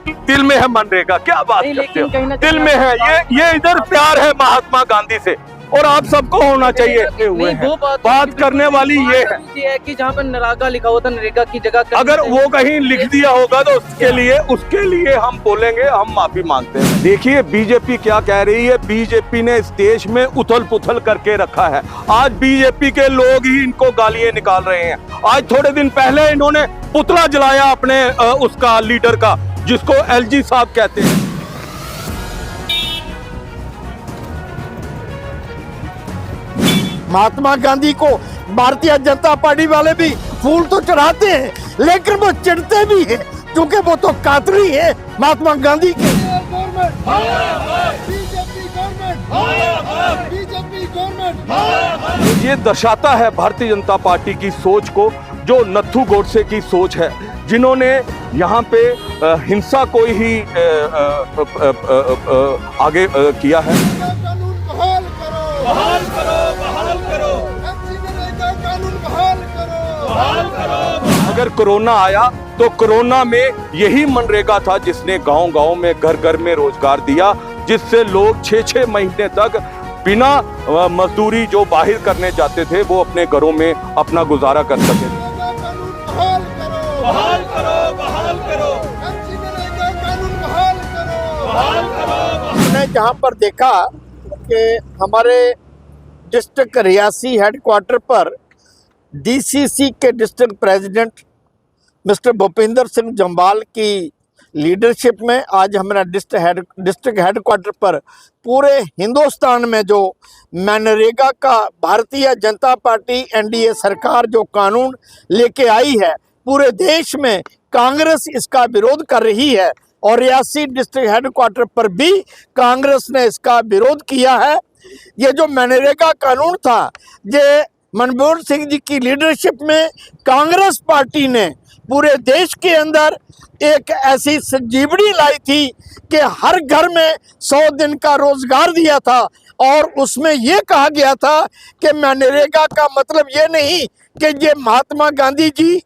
दिल में है मनरेगा, क्या बात नहीं, करते हो, लेकिन कहीं ना दिल कहीं में है ये इधर प्यार है महात्मा गांधी से, और आप सबको होना चाहिए। हुए नहीं, हैं वो बात करने वाली ये है, ये है कि जहाँ पर नरेगा लिखा होता नरेगा की जगह करनी अगर चाहिए। वो कहीं लिख दिया होगा तो उसके लिए हम बोलेंगे, हम माफी मांगते हैं। देखिए बीजेपी क्या कह रही है, बीजेपी ने इस देश में उथल पुथल करके रखा है। आज बीजेपी के लोग ही इनको गालियां निकाल रहे हैं। आज थोड़े दिन पहले इन्होंने पुतला जलाया अपने उसका लीडर का, जिसको एलजी साहब कहते हैं। महात्मा गांधी को भारतीय जनता पार्टी वाले भी फूल तो चढ़ाते हैं, लेकिन वो चिढ़ते भी हैं, क्योंकि वो तो कातरी है महात्मा गांधी के। ये दर्शाता है भारतीय जनता पार्टी की सोच को, जो नत्थू गोडसे की सोच है, जिन्होंने यहाँ पे हिंसा को ही आगे किया है। बहाल करो, बहाल करो, कानून बहाल करो। अगर कोरोना आया तो कोरोना में यही मनरेगा था जिसने गांव-गांव में, घर-घर में रोजगार दिया, जिससे लोग 6-6 महीने तक बिना मजदूरी जो बाहर करने जाते थे, वो अपने घरों में अपना गुजारा कर सके। बहाल करो, बहाल करो, कानून बहाल करो, बहाल करो। मैंने जहाँ पर देखा कि हमारे डिस्ट्रिक्ट रियासी हेडक्वार्टर पर डीसीसी के district president mister Bhupinder Singh Jamwal की लीडरशिप में आज हमारा डिस्ट्रिक्ट हेडक्वार्टर पर पूरे हिंदुस्तान में जो मनरेगा का भारतीय जनता पार्टी एनडीए सरकार जो कानून लेके आई है, पूरे देश में कांग्रेस इसका विरोध कर रही है, और रियासी डिस्ट्रिक्ट हेडक्वार्टर पर भी कांग्रेस ने इसका विरोध किया है। ये जो मनरेगा कानून था, ये मनमोहन सिंह जी की लीडरशिप में कांग्रेस पार्टी ने पूरे देश के अंदर एक ऐसी संजीवनी लाई थी कि हर घर में 100 दिन का रोजगार दिया था, और उसमें ये कहा गया था कि मनरेगा का मतलब ये नहीं कि ये महात्मा गांधी जी,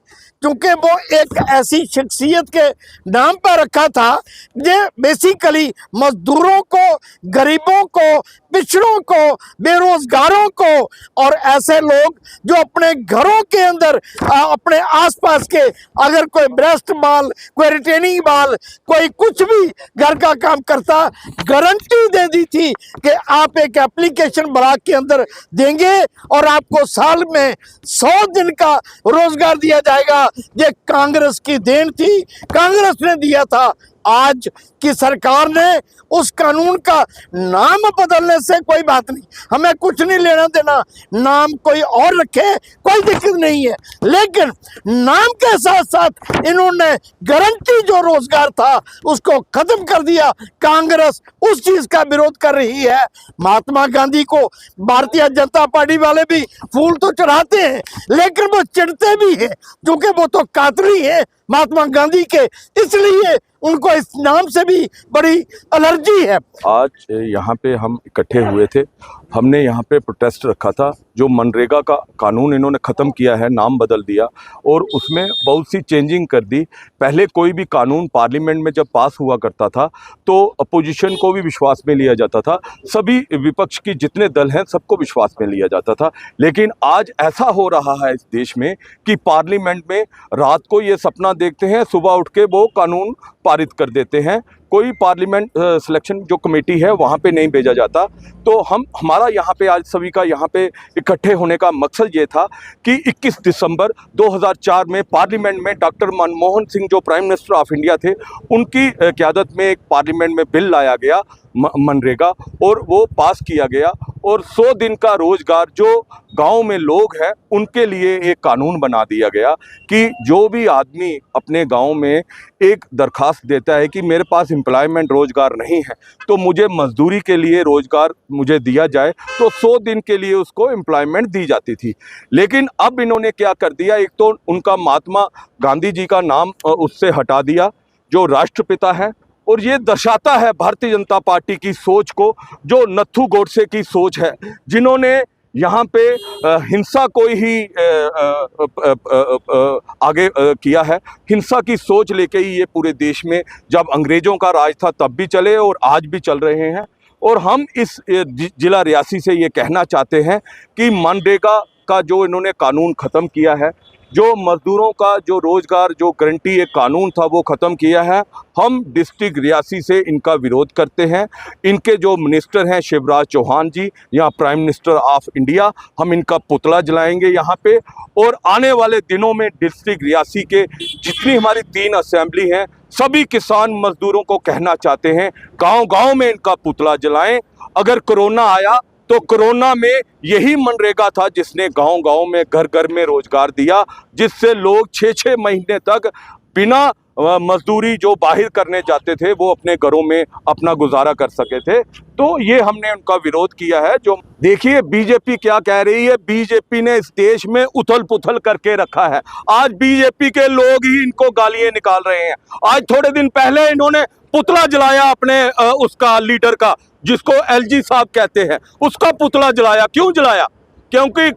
क्योंकि वो एक ऐसी शख्सियत के नाम पर रखा था, ये बेसिकली मजदूरों को, गरीबों को, पिछड़ों को, बेरोजगारों को, और ऐसे लोग जो अपने घरों के अंदर अपने आसपास के, अगर कोई ब्रेस्ट बाल, कोई रिटेनिंग बाल, कोई कुछ भी घर का काम करता, गारंटी दे दी थी कि आप एक एप्लीकेशन बना के अंदर देंगे और आपको साल में 100 दिन का रोजगार दिया जाएगा। ये कांग्रेस की देन थी, कांग्रेस ने दिया था। आज की सरकार ने उस कानून का नाम बदलने से कोई बात नहीं, हमें कुछ नहीं लेना देना, नाम कोई और रखे कोई दिक्कत नहीं है, लेकिन नाम के साथ साथ इन्होंने गारंटी जो रोजगार था उसको खत्म कर दिया। कांग्रेस उस चीज का विरोध कर रही है। महात्मा गांधी को भारतीय जनता पार्टी वाले भी फूल तो चढ़ाते हैं, लेकिन वो चिढ़ते भी हैं, क्योंकि वो तो कातरी है महात्मा गांधी के, इसलिए उनको इस नाम से भी बड़ी एलर्जी है। आज यहाँ पे हम इकट्ठे हुए थे, हमने यहाँ पे प्रोटेस्ट रखा था। जो मनरेगा का कानून इन्होंने ख़त्म किया है, नाम बदल दिया और उसमें बहुत सी चेंजिंग कर दी। पहले कोई भी कानून पार्लियामेंट में जब पास हुआ करता था तो अपोजिशन को भी विश्वास में लिया जाता था, सभी विपक्ष की जितने दल हैं सबको विश्वास में लिया जाता था। लेकिन आज ऐसा हो रहा है इस देश में कि पार्लियामेंट में रात को ये सपना देखते हैं, सुबह उठ के वो कानून पारित कर देते हैं। कोई पार्लियामेंट सिलेक्शन जो कमेटी है वहाँ पे नहीं भेजा जाता। तो हमारा यहाँ पे आज सभी का यहाँ पे इकट्ठे होने का मकसद ये था कि 21 दिसंबर 2004 में पार्लियामेंट में डॉक्टर मनमोहन सिंह जो प्राइम मिनिस्टर ऑफ इंडिया थे, उनकी क़यादत में एक पार्लियामेंट में बिल लाया गया मनरेगा, और वो पास किया गया, और 100 दिन का रोजगार जो गांव में लोग हैं उनके लिए एक कानून बना दिया गया कि जो भी आदमी अपने गांव में एक दरखास्त देता है कि मेरे पास एम्प्लॉयमेंट रोजगार नहीं है तो मुझे मजदूरी के लिए रोजगार मुझे दिया जाए, तो 100 दिन के लिए उसको एम्प्लॉयमेंट दी जाती थी। लेकिन अब इन्होंने क्या कर दिया, एक तो उनका महात्मा गांधी जी का नाम उससे हटा दिया जो राष्ट्रपिता है, और ये दर्शाता है भारतीय जनता पार्टी की सोच को, जो नत्थू गोडसे की सोच है, जिन्होंने यहाँ पे हिंसा को ही आगे किया है। हिंसा की सोच लेके ही ये पूरे देश में जब अंग्रेजों का राज था तब भी चले और आज भी चल रहे हैं। और हम इस जिला रियासी से ये कहना चाहते हैं कि मनरेगा का जो इन्होंने कानून ख़त्म किया है, जो मजदूरों का जो रोज़गार जो गारंटी एक कानून था वो ख़त्म किया है, हम डिस्ट्रिक्ट रियासी से इनका विरोध करते हैं। इनके जो मिनिस्टर हैं शिवराज चौहान जी, यहाँ प्राइम मिनिस्टर ऑफ इंडिया, हम इनका पुतला जलाएंगे यहाँ पे। और आने वाले दिनों में डिस्ट्रिक्ट रियासी के जितनी हमारी 3 असेंबली हैं, सभी किसान मजदूरों को कहना चाहते हैं गांव-गांव में इनका पुतला जलाएं। अगर कोरोना आया तो कोरोना में यही मनरेगा था जिसने गांव-गांव में घर-घर में रोजगार दिया, जिससे लोग 6-6 महीने तक बिना मजदूरी जो बाहर करने जाते थे वो अपने घरों में अपना गुजारा कर सके थे। तो ये हमने उनका विरोध किया है। जो देखिए बीजेपी क्या कह रही है, बीजेपी ने इस देश में उथल पुथल करके रखा है। आज बीजेपी के लोग ही इनको गालियां निकाल रहे हैं। आज थोड़े दिन पहले इन्होंने पुतला जलाया अपने उसका लीडर का, जिसको एलजी साहब कहते हैं, उसका पुतला जलाया। क्यों जलाया? क्योंकि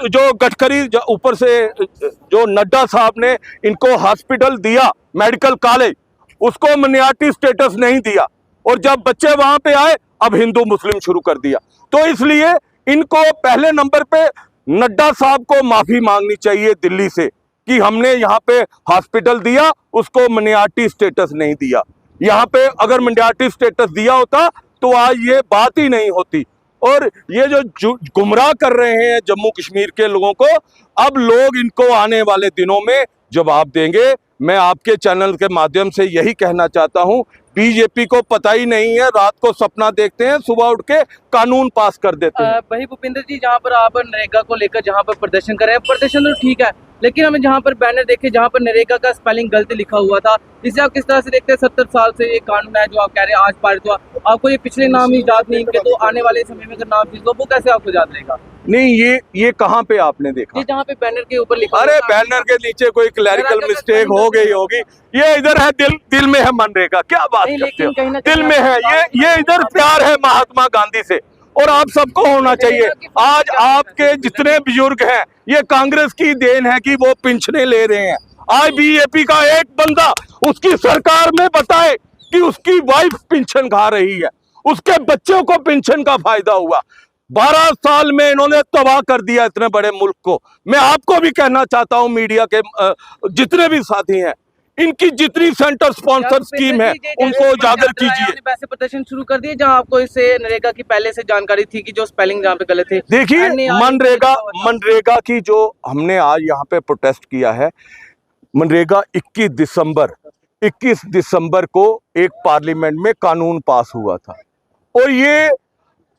जो गडकरी ऊपर से जो नड्डा साहब ने इनको हॉस्पिटल दिया, मेडिकल कॉलेज, उसको माइनॉरिटी स्टेटस नहीं दिया। और जब बच्चे वहां पे आए अब हिंदू मुस्लिम शुरू कर दिया। तो इसलिए इनको पहले नंबर पे नड्डा साहब को माफी मांगनी चाहिए दिल्ली से कि हमने यहाँ पे हॉस्पिटल दिया, उसको माइनॉरिटी स्टेटस नहीं दिया। यहाँ पे अगर माइनॉरिटी स्टेटस दिया होता तो आज ये बात ही नहीं होती। और ये जो गुमराह कर रहे हैं जम्मू कश्मीर के लोगों को, अब लोग इनको आने वाले दिनों में जवाब देंगे। मैं आपके चैनल के माध्यम से यही कहना चाहता हूं, बीजेपी को पता ही नहीं है, रात को सपना देखते हैं, सुबह उठ के कानून पास कर देते हैं। भाई भूपिंदर जी, जहाँ पर आप नरेगा को लेकर जहाँ पर प्रदर्शन कर रहे हैं, प्रदर्शन तो ठीक है, लेकिन हमें जहाँ पर बैनर देखे जहाँ पर नरेगा का स्पेलिंग गलत लिखा हुआ था, इसे आप किस तरह से देखते हैं? 70 साल से ये कानून है जो आप कह रहे हैं आज पारित हुआ, आपको ये पिछले नाम ही याद नहीं इनके, तो आने वाले समय में अगर नाम चीज हो वो कैसे आपको याद रहेगा? नहीं, ये कहाँ पे आपने देखा? ये जहाँ पे बैनर के ऊपर लिखा, अरे बैनर के नीचे कोई क्लैरिकल मिस्टेक हो गई होगी। ये इधर है दिल में है मनरेगा, क्या बात करते हो? दिल में है ये इधर प्यार है महात्मा गांधी से। और आप सबको होना चाहिए। आज आपके जितने बुजुर्ग हैं, ये कांग्रेस की देन है कि वो पेंशनें ले रहे हैं। आज बीजेपी का एक बंदा उसकी सरकार में बताए कि उसकी वाइफ पेंशन खा रही है, उसके बच्चों को पेंशन का फायदा हुआ। 12 साल में इन्होंने तबाह कर दिया इतने बड़े मुल्क को। मैं आपको भी कहना चाहता हूं, मीडिया के जितने भी साथी हैं, इनकी जितनी सेंटर स्पॉन्सर स्कीम है उनको उजागर कीजिए। वैसे प्रदर्शन शुरू कर दिए जहां आपको इससे नरेगा की पहले से जानकारी थी कि जो स्पेलिंग जहां पे गलत थे? देखिए मनरेगा की जो हमने आज यहाँ पे प्रोटेस्ट किया है, मनरेगा 21 दिसंबर को एक पार्लियामेंट में कानून पास हुआ था। और ये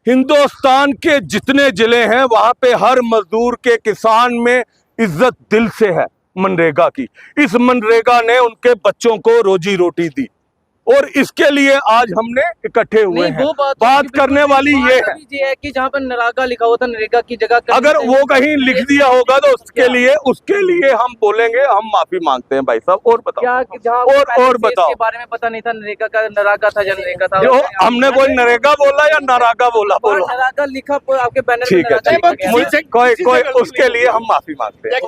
हिंदुस्तान के जितने जिले हैं वहां पे हर मजदूर के किसान में इज्जत दिल से है मनरेगा की। इस मनरेगा ने उनके बच्चों को रोजी रोटी दी और इसके लिए आज हमने इकट्ठे हुए हैं। बात करने वाली ये है कि जहाँ पर नरेगा लिखा हुआ था, नरेगा की जगह अगर वो कहीं लिख दिया होगा तो उसके लिए हम बोलेंगे, हम माफी मांगते हैं भाई साहब। और बताओ और बताओ, इसके बारे में पता नहीं था नरेगा का, नरेगा था या नरेगा था? हमने कोई नरेगा बोला या नारागा बोला? नरेगा लिखा आपके बैनर ठीक है, कोई उसके लिए हम माफी मांगते हैं।